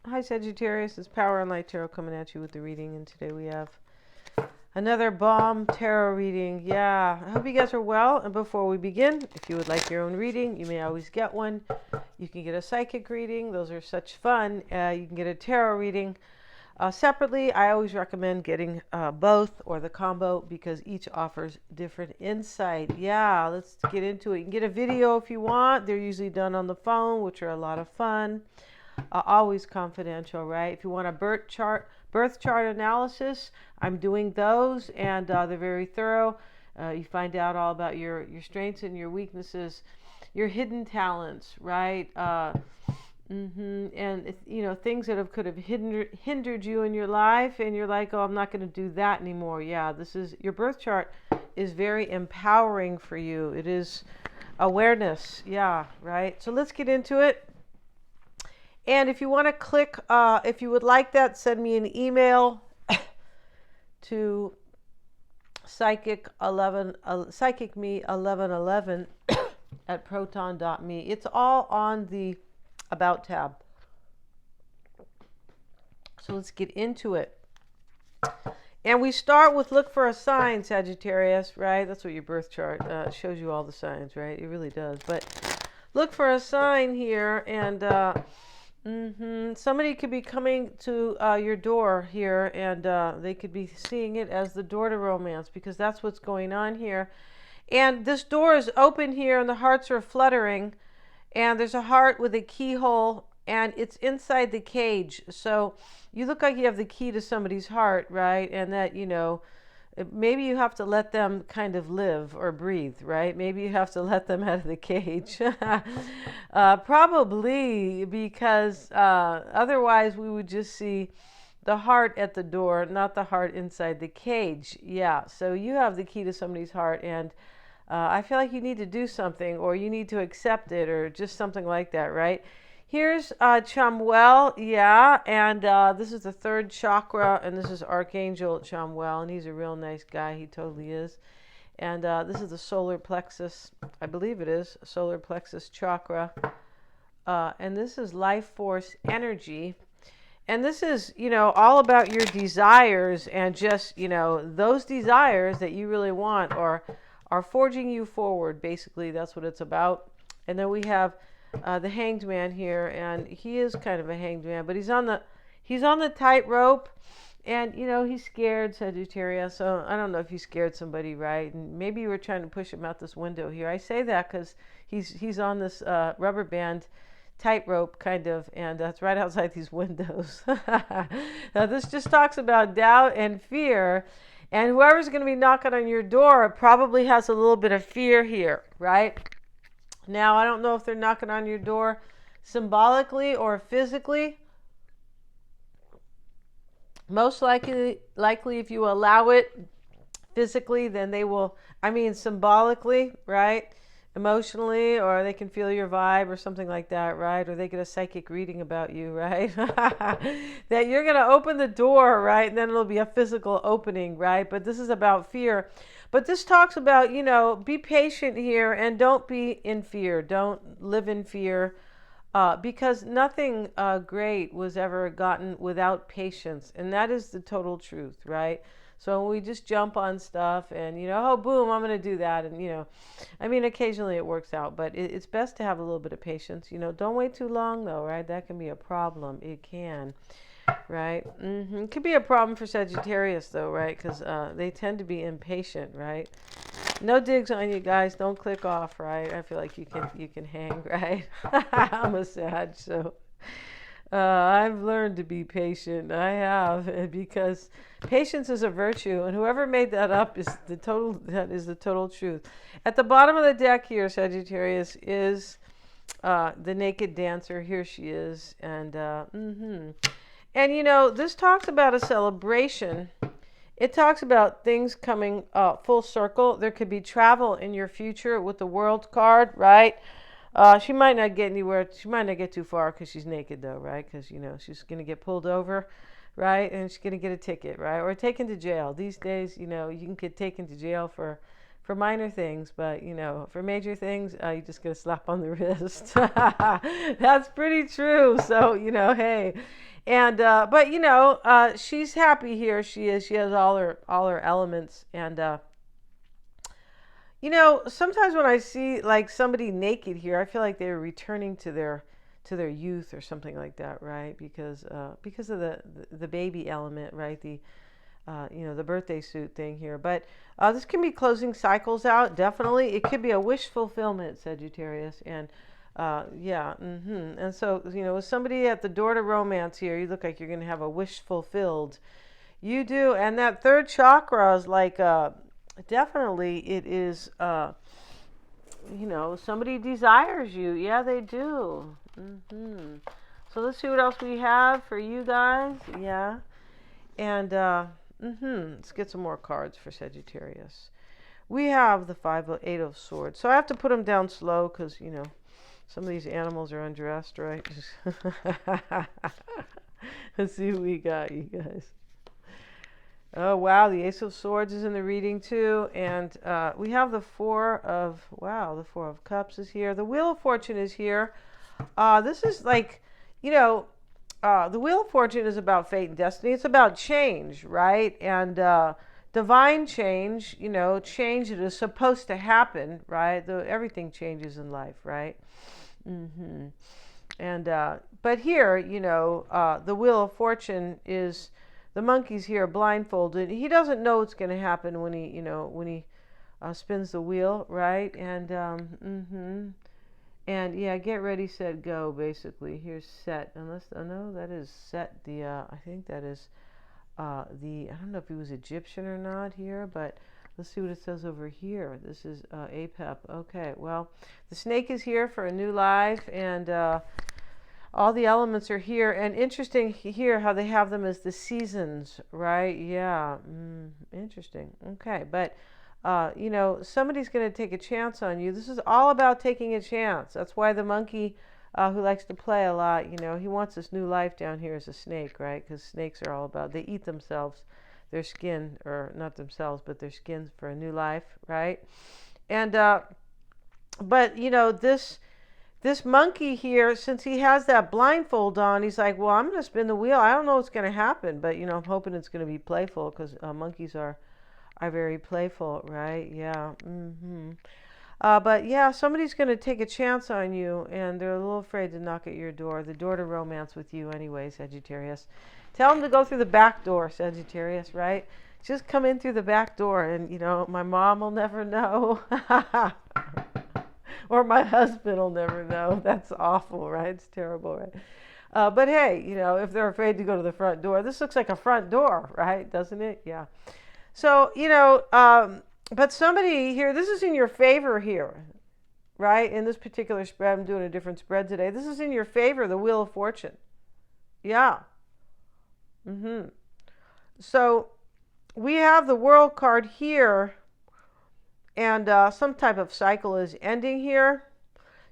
Hi Sagittarius, it's Power and Light Tarot coming at you with the reading, and today we have another bomb tarot reading. Yeah, I hope you guys are well. And before we begin, if you would like your own reading, you may always get one. You can get a psychic reading, those are such fun. You can get a tarot reading separately. I always recommend getting both or the combo because each offers different insight. Yeah, let's get into it. You can get a video if you want. They're usually done on the phone, which are a lot of fun. Always confidential, right? If you want a birth chart analysis, I'm doing those, and they're very thorough. You find out all about your strengths and your weaknesses, your hidden talents, right? And things that could have hindered you in your life, and you're like, oh, I'm not going to do that anymore. Yeah, this is your birth chart is very empowering for you. It is awareness. Yeah, right. So let's get into it. And if you want to click, if you would like that, send me an email to psychicme1111 at proton.me. It's all on the About tab. So let's get into it. And we start with look for a sign, Sagittarius, right? That's what your birth chart shows you, all the signs, right? It really does. But look for a sign here, and somebody could be coming to your door here, and they could be seeing it as the door to romance, because that's what's going on here. And this door is open here, and the hearts are fluttering, and there's a heart with a keyhole, and it's inside the cage. So you look like you have the key to somebody's heart, right? And that, maybe you have to let them kind of live or breathe, right? Maybe you have to let them out of the cage. Probably because otherwise we would just see the heart at the door, not the heart inside the cage. Yeah, so you have the key to somebody's heart, and I feel like you need to do something, or you need to accept it, or just something like that, right? Here's Chamuel, yeah, and this is the third chakra, and this is Archangel Chamuel, and he's a real nice guy. He totally is. And this is the solar plexus, I believe it is, solar plexus chakra. And this is life force energy. And this is, all about your desires, and just, those desires that you really want are forging you forward. Basically, that's what it's about. And then we have the Hanged Man here, and he is kind of a hanged man, but he's on the tightrope, and he's scared, Sagittarius. So I don't know if you scared somebody, right? And maybe you were trying to push him out this window here. I say that because he's on this rubber band tightrope kind of, and that's right outside these windows. Now this just talks about doubt and fear, and whoever's going to be knocking on your door probably has a little bit of fear here, right? Now, I don't know if they're knocking on your door symbolically or physically. Most likely if you allow it physically, then they will, symbolically, right? Emotionally, or they can feel your vibe or something like that, right? Or they get a psychic reading about you, right? That you're going to open the door, right? And then it'll be a physical opening, right? But this is about fear. But this talks about, be patient here, and don't be in fear. Don't live in fear, because nothing great was ever gotten without patience. And that is the total truth, right? So when we just jump on stuff and, oh, boom, I'm going to do that. And, occasionally it works out, but it's best to have a little bit of patience. Don't wait too long, though, right? That can be a problem. It can. Right? It could be a problem for Sagittarius, though, right? Because they tend to be impatient, right? No digs on you guys. Don't click off, right? I feel like you can hang, right? I'm a Sag, so I've learned to be patient. I have, because patience is a virtue, and whoever made that up is the total truth. At the bottom of the deck here, Sagittarius, is the naked dancer. Here she is, and And this talks about a celebration. It talks about things coming full circle. There could be travel in your future with the World card, right? She might not get anywhere. She might not get too far because she's naked, though, right? Because, she's going to get pulled over, right? And she's going to get a ticket, right? Or taken to jail. These days, you can get taken to jail for minor things, but for major things, you just get a slap on the wrist. That's pretty true. So hey, And but she's happy here. She is. She has all her elements. And sometimes when I see like somebody naked here, I feel like they're returning to their youth or something like that, right? Because of the baby element, right? The birthday suit thing here. But this can be closing cycles out, definitely. It could be a wish fulfillment, Sagittarius. And And so, with somebody at the door to romance here, you look like you're going to have a wish fulfilled. You do. And that third chakra is like, definitely it is, somebody desires you. Yeah, they do. So let's see what else we have for you guys. Yeah. And, let's get some more cards for Sagittarius. We have the Eight of Swords. So I have to put them down slow because, some of these animals are undressed, right? Let's see what we got, you guys. Oh, wow. The Ace of Swords is in the reading, too. And we have the Four of Cups is here. The Wheel of Fortune is here. This is like, the Wheel of Fortune is about fate and destiny. It's about change, right? And divine change, change that is supposed to happen, right? Everything changes in life, right? And but here, the Wheel of Fortune is the monkey's here blindfolded. He doesn't know what's going to happen when he spins the wheel, right? And and yeah, get ready, set, go. Basically, here's set. Unless no, that is set. I think that is I don't know if he was Egyptian or not here, but let's see what it says over here. This is Apep. Okay, well, the snake is here for a new life, and all the elements are here. And interesting here how they have them as the seasons, right? Yeah, interesting. Okay, but somebody's going to take a chance on you. This is all about taking a chance. That's why the monkey, who likes to play a lot, he wants this new life down here as a snake, right? Because snakes are all about, they eat themselves, their skin, or not themselves, but their skins for a new life, right? And, but, this monkey here, since he has that blindfold on, he's like, well, I'm going to spin the wheel. I don't know what's going to happen, but, I'm hoping it's going to be playful because monkeys are very playful, right? Yeah. But yeah, somebody's going to take a chance on you, and they're a little afraid to knock at your door, the door to romance with you anyway, Sagittarius. Tell them to go through the back door, Sagittarius, right? Just come in through the back door, and, my mom will never know. Or my husband will never know. That's awful, right? It's terrible, right? But hey, if they're afraid to go to the front door, this looks like a front door, right? Doesn't it? Yeah. So, but somebody here, this is in your favor here, right? In this particular spread, I'm doing a different spread today. This is in your favor, the Wheel of Fortune. Yeah. So we have the World card here, and some type of cycle is ending here.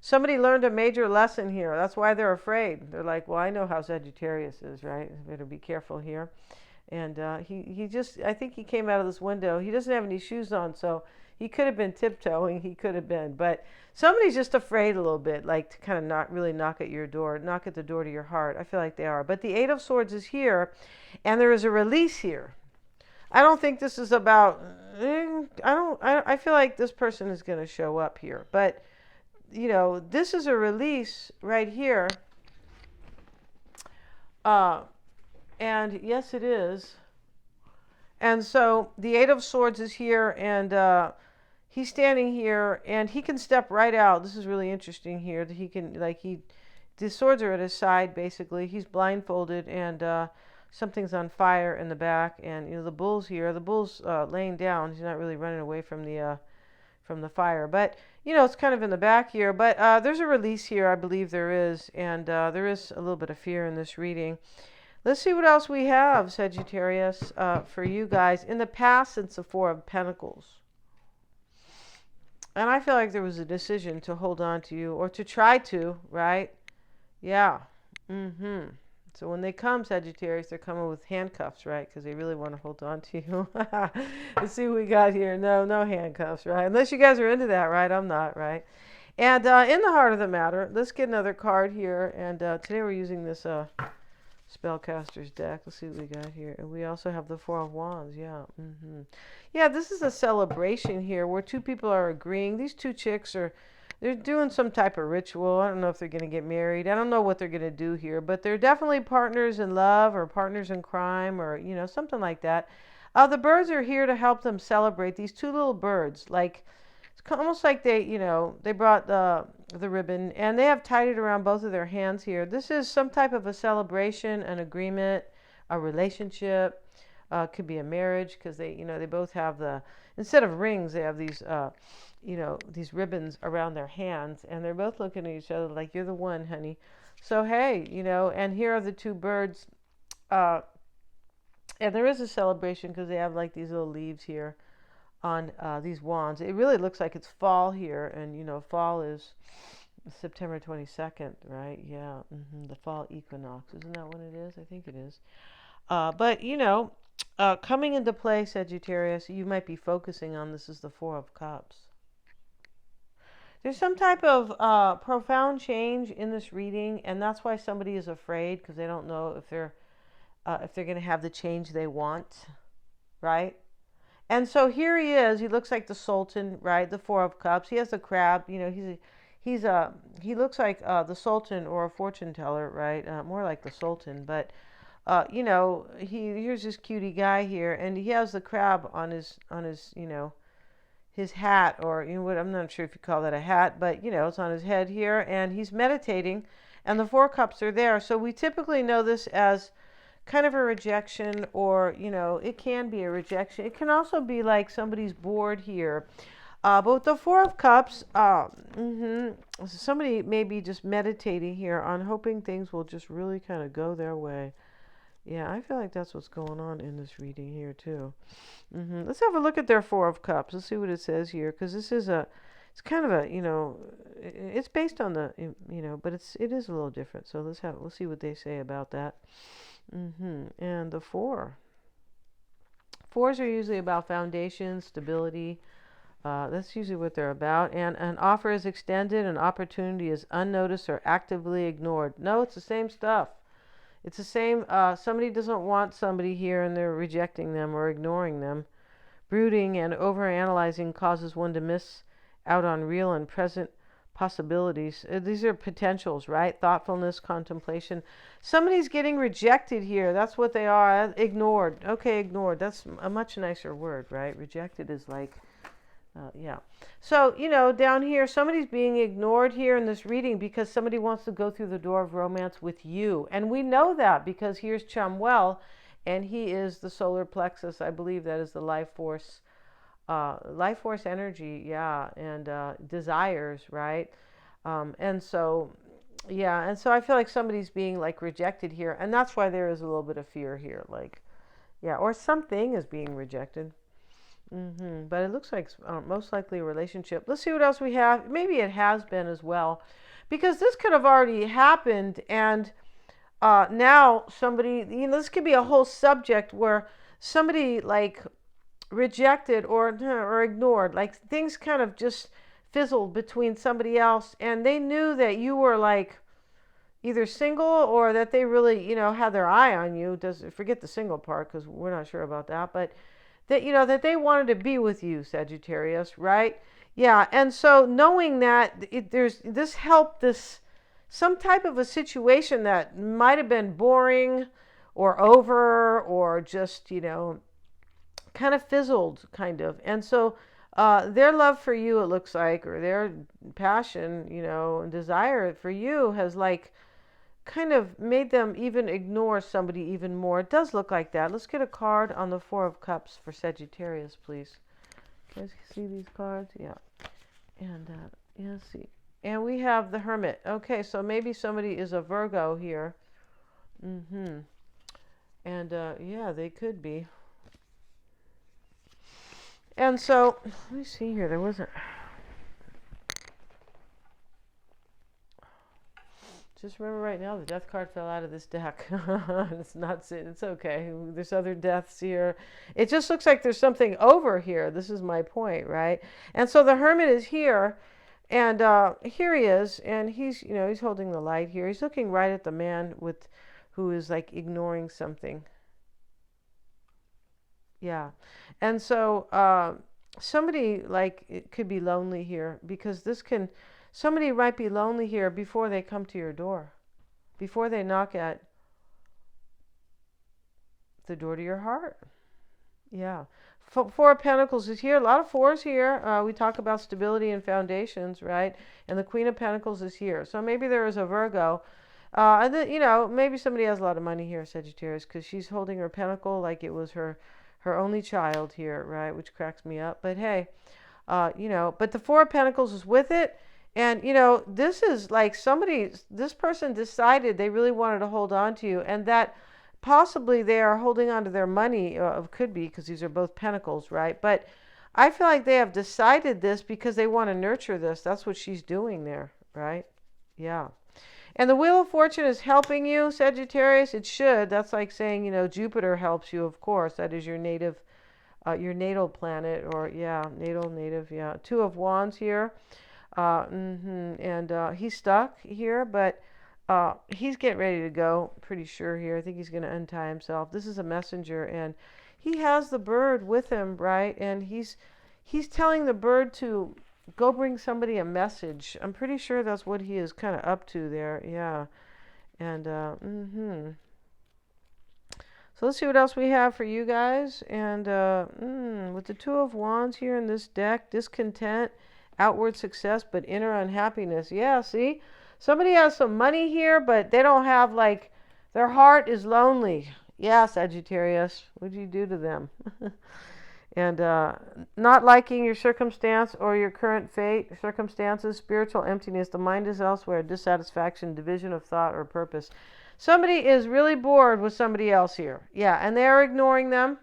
Somebody learned a major lesson here. That's why they're afraid. They're like, well, I know how Sagittarius is, right? Better be careful here. And he just, I think he came out of this window. He doesn't have any shoes on, so he could have been tiptoeing. He could have been. But somebody's just afraid a little bit, like to kind of not really knock at your door, knock at the door to your heart. I feel like they are. But the Eight of Swords is here, and there is a release here. I don't think this is about, I feel like this person is going to show up here. But, this is a release right here. And yes, it is. And so the Eight of Swords is here, and he's standing here, and he can step right out. This is really interesting here that he can, the swords are at his side, basically. He's blindfolded, and something's on fire in the back. And, the bull's here. The bull's laying down. He's not really running away from the fire. But, it's kind of in the back here. But there's a release here, I believe there is. And there is a little bit of fear in this reading. Let's see what else we have, Sagittarius, for you guys. In the past, it's the Four of Pentacles. And I feel like there was a decision to hold on to you, or to try to, right? Yeah. So when they come, Sagittarius, they're coming with handcuffs, right? Because they really want to hold on to you. Let's see what we got here. No handcuffs, right? Unless you guys are into that, right? I'm not, right? And in the heart of the matter, let's get another card here. And today we're using this spellcaster's deck. Let's see what we got here. And we also have the Four of Wands. Yeah. Yeah, this is a celebration here where two people are agreeing. These two chicks they're doing some type of ritual. I don't know if they're going to get married. I don't know what they're going to do here, but they're definitely partners in love or partners in crime or, something like that. The birds are here to help them celebrate. These two little birds, like, it's almost like they brought the ribbon and they have tied it around both of their hands here. This is some type of a celebration, an agreement, a relationship. Could be a marriage because they both have instead of rings, they have these ribbons around their hands, and they're both looking at each other like, you're the one, honey. So, hey, and here are the two birds. And there is a celebration because they have like these little leaves here on these wands. It really looks like it's fall here, and fall is September 22nd, right? Yeah, the fall equinox. Isn't that when it is? I think it is. But coming into play, Sagittarius, you might be focusing on, this is the Four of Cups. There's some type of profound change in this reading, and that's why somebody is afraid, because they don't know if they're going to have the change they want, right? And so here he is. He looks like the Sultan, right? The Four of Cups. He has the crab. He looks like the Sultan or a fortune teller, right? More like the Sultan, but here's this cutie guy here, and he has the crab on his his hat, or what, I'm not sure if you call that a hat, but it's on his head here, and he's meditating, and the Four Cups are there. So we typically know this as kind of a rejection, or it can be a rejection. It can also be like somebody's bored here. But with the Four of Cups, somebody may be just meditating here on hoping things will just really kind of go their way. Yeah, I feel like that's what's going on in this reading here too. Let's have a look at their Four of Cups. Let's see what it says here, because this is it's kind of a, it's based on the, but it is a little different. So let's see what they say about that. And the fours are usually about foundation, stability. That's usually what they're about. And an offer is extended, an opportunity is unnoticed or actively ignored. No, it's the same stuff. It's the same. Somebody doesn't want somebody here and they're rejecting them or ignoring them. Brooding and overanalyzing causes one to miss out on real and present possibilities. These are potentials, right? Thoughtfulness, contemplation. Somebody's getting rejected here. That's what they are. Ignored. Okay, ignored. That's a much nicer word, right? Rejected is like, yeah. So, down here, somebody's being ignored here in this reading because somebody wants to go through the door of romance with you. And we know that because here's Chamuel, and he is the solar plexus. I believe that is the life force energy, yeah, and desires, right? And so I feel like somebody's being like rejected here, and that's why there is a little bit of fear here, like, yeah, or something is being rejected. But it looks like most likely a relationship. Let's see what else we have. Maybe it has been as well, because this could have already happened, and now somebody, this could be a whole subject where somebody like rejected or ignored, like things kind of just fizzled between somebody else, and they knew that you were like either single or that they really had their eye on you. Forget the single part because we're not sure about that, but that that they wanted to be with you, Sagittarius, right? Yeah. And so knowing that this helped this some type of a situation that might have been boring or over or just kind of fizzled, kind of. And so their love for you, it looks like, or their passion, and desire for you has like kind of made them even ignore somebody even more. It does look like that. Let's get a card on the Four of Cups for Sagittarius, please. You guys see these cards? Yeah. And yeah, see. And we have the Hermit. Okay, so maybe somebody is a Virgo here. And yeah, they could be. And so, let me see here. There wasn't. Just remember right now, the death card fell out of this deck. It's okay. There's other deaths here. It just looks like there's something over here. This is my point, right? And so the Hermit is here, and here he is, and he's holding the light here. He's looking right at the man with who is like ignoring something. Yeah. And so somebody like it could be lonely here, because somebody might be lonely here before they come to your door, before they knock at the door to your heart. Yeah. Four of Pentacles is here. A lot of fours here. We talk about stability and foundations, right? And the Queen of Pentacles is here. So maybe there is a Virgo. And then, maybe somebody has a lot of money here, Sagittarius, because she's holding her pentacle like it was her only child here, right? Which cracks me up. But hey, but the Four of Pentacles is with it. And, this is like this person decided they really wanted to hold on to you, and that possibly they are holding on to their money. Could be because these are both pentacles, right? But I feel like they have decided this because they want to nurture this. That's what she's doing there, right? Yeah. And the Wheel of Fortune is helping you, Sagittarius. It should. That's like saying, Jupiter helps you, of course. That is your natal planet, or yeah, native, yeah. Two of Wands here. And he's stuck here, but he's getting ready to go, pretty sure here. I think he's going to untie himself. This is a messenger, and he has the bird with him, right? And he's telling the bird to go bring somebody a message. I'm pretty sure that's what he is kind of up to there. Yeah. And so let's see what else we have for you guys. And with the Two of Wands here in this deck, discontent, outward success, but inner unhappiness. Yeah, see? Somebody has some money here, but they don't have, like, their heart is lonely. Yeah, Sagittarius. What did you do to them? And not liking your circumstance or your current fate, circumstances, spiritual emptiness. The mind is elsewhere, dissatisfaction, division of thought or purpose. Somebody is really bored with somebody else here. Yeah, and they're ignoring them.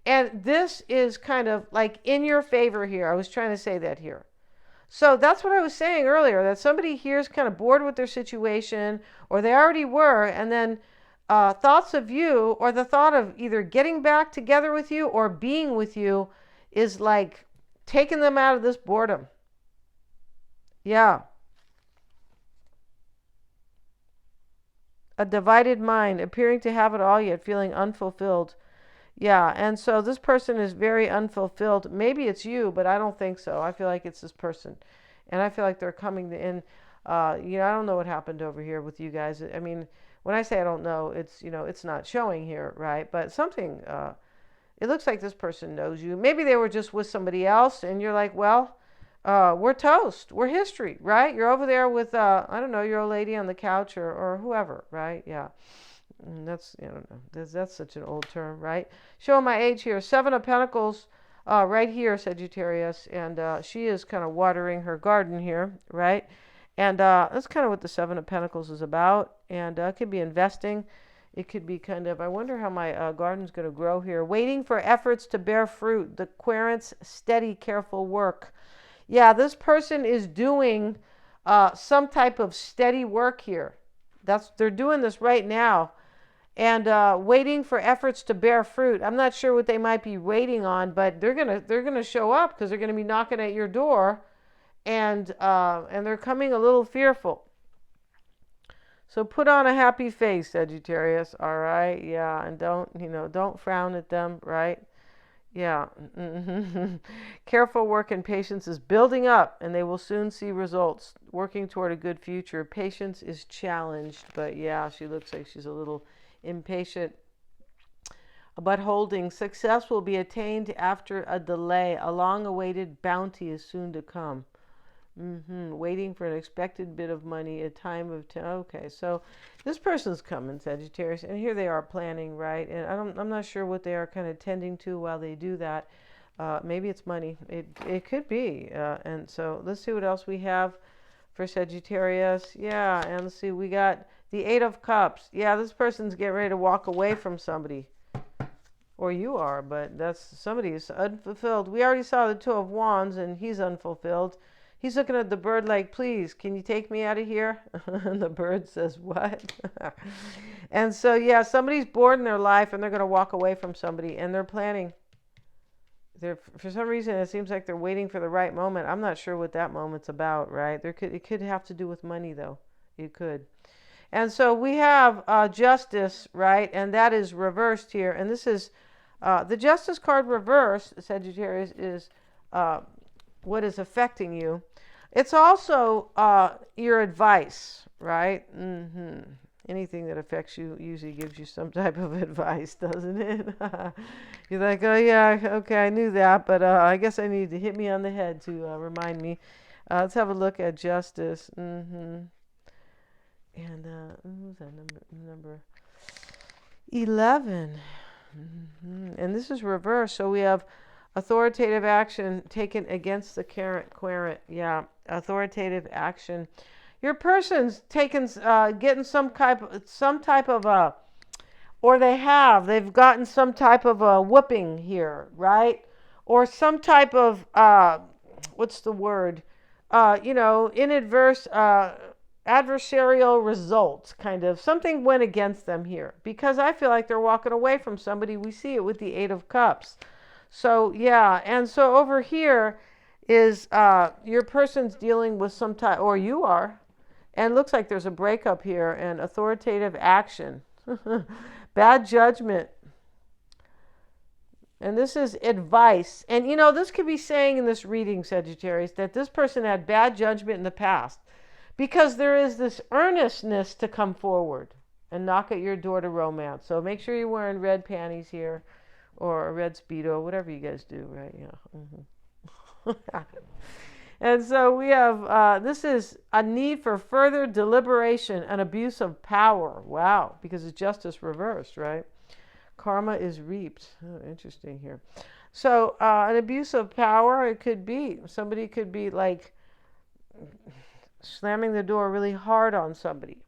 And this is kind of like in your favor here. I was trying to say that here. So that's what I was saying earlier, that somebody here is kind of bored with their situation, or they already were, and then thoughts of you, or the thought of either getting back together with you or being with you, is like taking them out of this boredom. Yeah. A divided mind, appearing to have it all yet feeling unfulfilled. Yeah, and so this person is very unfulfilled. Maybe it's you, but I don't think so. I feel like it's this person. And I feel like they're coming in. I don't know what happened over here with you guys. I mean, when I say I don't know, it's, it's not showing here, right? But something, it looks like this person knows you. Maybe they were just with somebody else, and you're like, well, we're toast. We're history, right? You're over there with, I don't know, your old lady on the couch, or whoever, right? Yeah. That's, I don't know. That's such an old term, right? Showing my age here. Seven of Pentacles right here, Sagittarius. And she is kind of watering her garden here, right? And that's kind of what the Seven of Pentacles is about. And it could be investing. It could be kind of, I wonder how my garden's going to grow here. Waiting for efforts to bear fruit. The Querents, steady, careful work. Yeah, this person is doing some type of steady work here. They're doing this right now. And waiting for efforts to bear fruit. I'm not sure what they might be waiting on, but they're gonna show up, because they're gonna be knocking at your door, and they're coming a little fearful. So put on a happy face, Sagittarius. All right, yeah, and don't frown at them, right? Yeah. Careful work and patience is building up, and they will soon see results. Working toward a good future. Patience is challenged, but yeah, she looks like she's a little impatient, but holding. Success will be attained after a delay. A long-awaited bounty is soon to come. Waiting for an expected bit of money, a time of okay, so this person's coming, Sagittarius, and here they are planning, right? And I'm not sure what they are kind of tending to while they do that. Maybe it's money. It could be. And so let's see what else we have for Sagittarius. Yeah, and let's see, we got the Eight of Cups. Yeah, this person's getting ready to walk away from somebody. Or you are, but that's somebody's unfulfilled. We already saw the Two of Wands, and he's unfulfilled. He's looking at the bird like, please, can you take me out of here? And the bird says, what? And so, yeah, somebody's bored in their life, and they're going to walk away from somebody, and they're planning. For some reason, it seems like they're waiting for the right moment. I'm not sure what that moment's about, right? It could have to do with money, though. It could. And so we have justice, right? And that is reversed here. And this is the justice card reversed, Sagittarius, is what is affecting you. It's also your advice, right? Anything that affects you usually gives you some type of advice, doesn't it? You're like, oh yeah, okay, I knew that, but I guess I need to hit me on the head to remind me. Let's have a look at justice. And who's that number 11? And this is reversed, so we have authoritative action taken against the querent. Yeah, authoritative action. Your person's taken, getting some type of or they've gotten some type of a whooping here, right? Or some type of, what's the word? Inadverse, adversarial results, kind of. Something went against them here because I feel like they're walking away from somebody. We see it with the Eight of Cups. So, yeah. And so over here is your person's dealing with some type, or you are. And it looks like there's a breakup here and authoritative action. Bad judgment. And this is advice. And this could be saying in this reading, Sagittarius, that this person had bad judgment in the past because there is this earnestness to come forward and knock at your door to romance. So make sure you're wearing red panties here or a red Speedo, whatever you guys do, right? Yeah. And so we have, this is a need for further deliberation and abuse of power. Wow, because it's justice reversed, right? Karma is reaped. Oh, interesting here. So an abuse of power, it could be. Somebody could be like slamming the door really hard on somebody.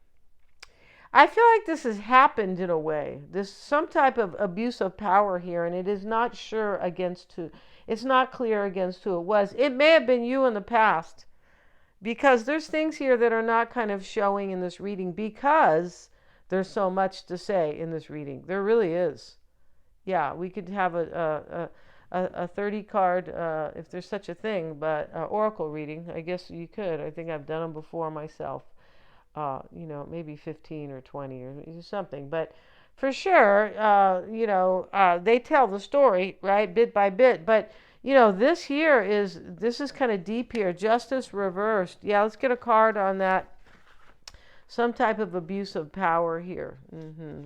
I feel like this has happened in a way. There's some type of abuse of power here, and it is not sure against who. It's not clear against who it was. It may have been you in the past, because there's things here that are not kind of showing in this reading because there's so much to say in this reading. There really is. Yeah, we could have a 30 card, if there's such a thing, but oracle reading. I guess you could. I think I've done them before myself. Maybe 15 or 20 or something. But for sure, they tell the story, right, bit by bit. But, this is kind of deep here. Justice reversed. Yeah, let's get a card on that. Some type of abuse of power here.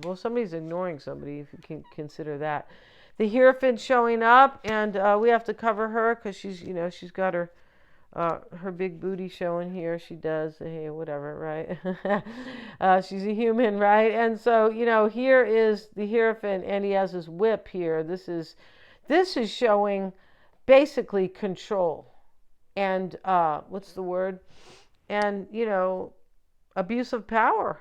Well, somebody's ignoring somebody, if you can consider that. The Hierophant showing up, and we have to cover her because she's got her big booty showing here. She does. Hey, whatever, right? She's a human, right? And so, here is the Hierophant, and he has his whip here. This is showing basically control. And what's the word? And, abuse of power.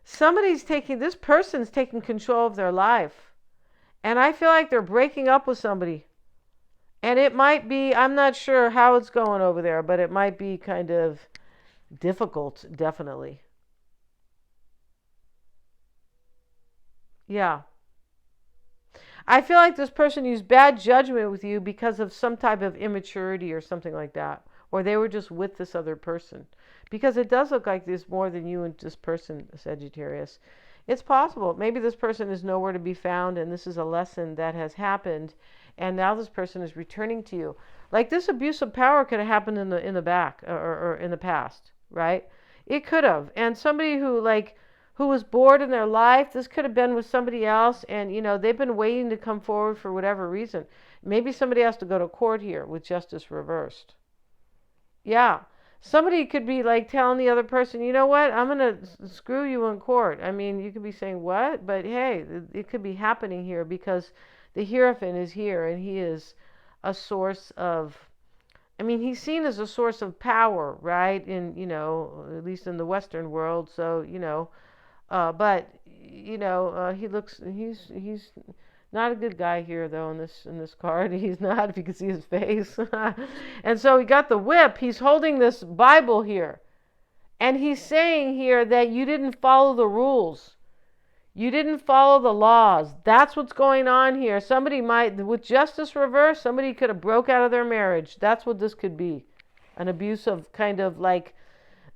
This person's taking control of their life. And I feel like they're breaking up with somebody. And it might be, I'm not sure how it's going over there, but it might be kind of difficult, definitely. Yeah. I feel like this person used bad judgment with you because of some type of immaturity or something like that. Or they were just with this other person. Because it does look like there's more than you and this person, Sagittarius. It's possible. Maybe this person is nowhere to be found, and this is a lesson that has happened, and now this person is returning to you. Like, this abuse of power could have happened in the back or in the past, right? It could have. And somebody who was bored in their life, this could have been with somebody else, and they've been waiting to come forward for whatever reason. Maybe somebody has to go to court here with justice reversed. Yeah. Somebody could be like telling the other person, you know what, I'm going to screw you in court. I mean, you could be saying, what? But hey, it could be happening here because the Hierophant is here, and he is a source of, he's seen as a source of power, right? In, at least in the Western world. So, but, he's not a good guy here, though, in this card. He's not, if you can see his face. And so he got the whip. He's holding this Bible here. And he's saying here that you didn't follow the rules. You didn't follow the laws. That's what's going on here. Somebody might, with justice reversed, somebody could have broke out of their marriage. That's what this could be. An abuse of kind of like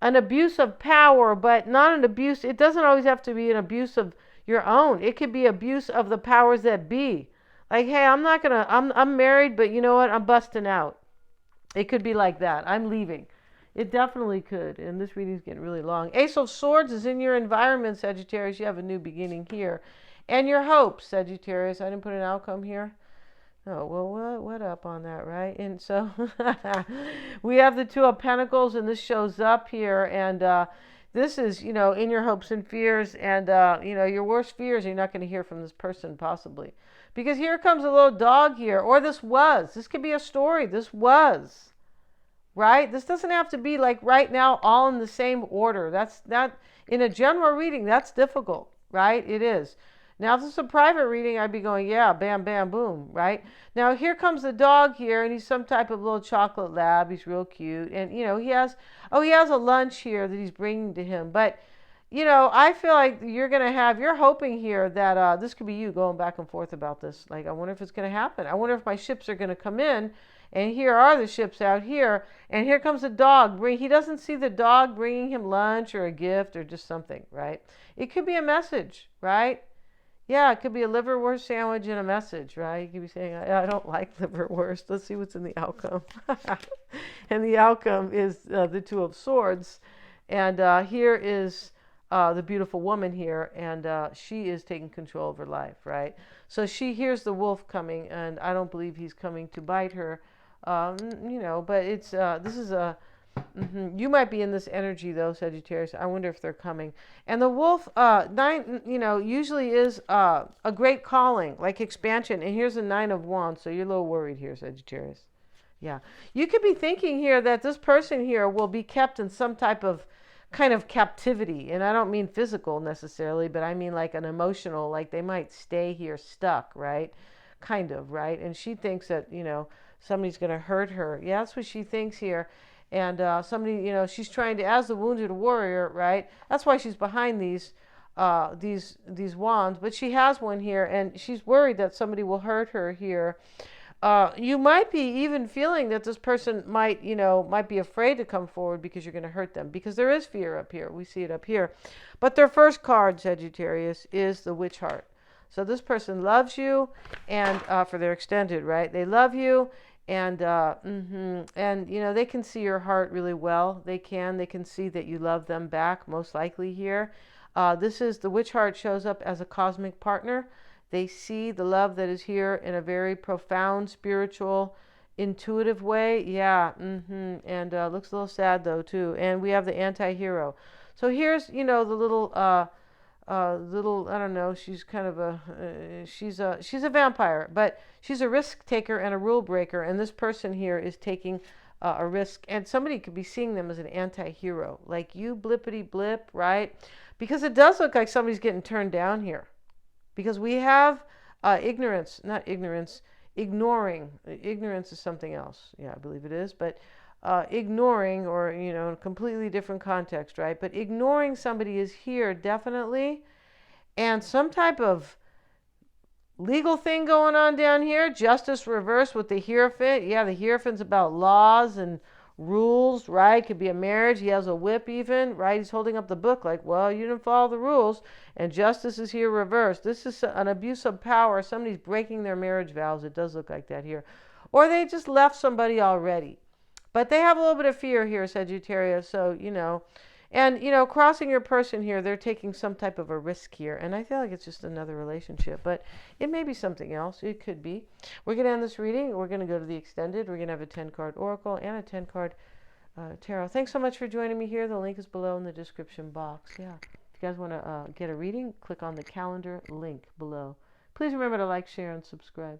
an abuse of power, but not an abuse. It doesn't always have to be an abuse of your own. It could be abuse of the powers that be. Like, hey, I'm married, but you know what? I'm busting out. It could be like that. I'm leaving. It definitely could. And this reading's getting really long. Ace of Swords is in your environment, Sagittarius. You have a new beginning here. And your hopes, Sagittarius. I didn't put an outcome here. Oh, well, what up on that, right? And so we have the Two of Pentacles, and this shows up here. And this is, in your hopes and fears. And, your worst fears, you're not going to hear from this person, possibly. Because here comes a little dog here. Or this was. This could be a story. This was. Right? This doesn't have to be like right now, all in the same order. That's not, in a general reading, that's difficult. Right? It is. Now, if this is a private reading, I'd be going, yeah, bam, bam, boom, right? Now, here comes the dog here, and he's some type of little chocolate lab. He's real cute. And, he has a lunch here that he's bringing to him. But, I feel like you're hoping here that this could be you going back and forth about this. Like, I wonder if it's going to happen. I wonder if my ships are going to come in, and here are the ships out here, and here comes the dog. He doesn't see the dog bringing him lunch or a gift or just something, right? It could be a message, right? Yeah, it could be a liverwurst sandwich and a message, right? You could be saying, I don't like liverwurst. Let's see what's in the outcome. And the outcome is the Two of Swords. And here is the beautiful woman here, and she is taking control of her life, right? So she hears the wolf coming, and I don't believe he's coming to bite her, but it's this is a... You might be in this energy, though, Sagittarius. I wonder if they're coming. And the wolf, usually is a great calling, like expansion. And here's a Nine of Wands, so you're a little worried here, Sagittarius. Yeah. You could be thinking here that this person here will be kept in some type of kind of captivity. And I don't mean physical necessarily, but I mean like an emotional, like they might stay here stuck, right? Kind of, right? And she thinks that, somebody's going to hurt her. Yeah, that's what she thinks here. And somebody, she's trying to, as the wounded warrior, right? That's why she's behind these wands. But she has one here, and she's worried that somebody will hurt her here. You might be even feeling that this person might be afraid to come forward because you're going to hurt them. Because there is fear up here. We see it up here. But their first card, Sagittarius, is the Witch Heart. So this person loves you, and for their extended, right? They love you. And they can see your heart really well. They can see that you love them back, most likely here. The Witch Heart shows up as a cosmic partner. They see the love that is here in a very profound, spiritual, intuitive way. Yeah, and looks a little sad though too. And we have the anti-hero. So here's, the little, I don't know, she's kind of she's a vampire, but she's a risk taker and a rule breaker. And this person here is taking a risk, and somebody could be seeing them as an anti-hero, like you blippity blip, right? Because it does look like somebody's getting turned down here, because we have ignorance, not ignorance, ignoring. Ignorance is something else. Yeah, I believe it is, but ignoring, or in a completely different context, right? But ignoring somebody is here definitely, and some type of legal thing going on down here. Justice reversed with the Hierophant. Yeah, the Hierophant's about laws and rules, right? Could be a marriage. He has a whip even, right? He's holding up the book like, well, you didn't follow the rules. And justice is here reversed. This is an abuse of power. Somebody's breaking their marriage vows. It does look like that here. Or they just left somebody already. But they have a little bit of fear here, Sagittarius. So, and, crossing your person here, they're taking some type of a risk here. And I feel like it's just another relationship, but it may be something else. It could be. We're going to end this reading. We're going to go to the extended. We're going to have a 10-card oracle and a 10-card tarot. Thanks so much for joining me here. The link is below in the description box. Yeah. If you guys want to get a reading, click on the calendar link below. Please remember to like, share, and subscribe.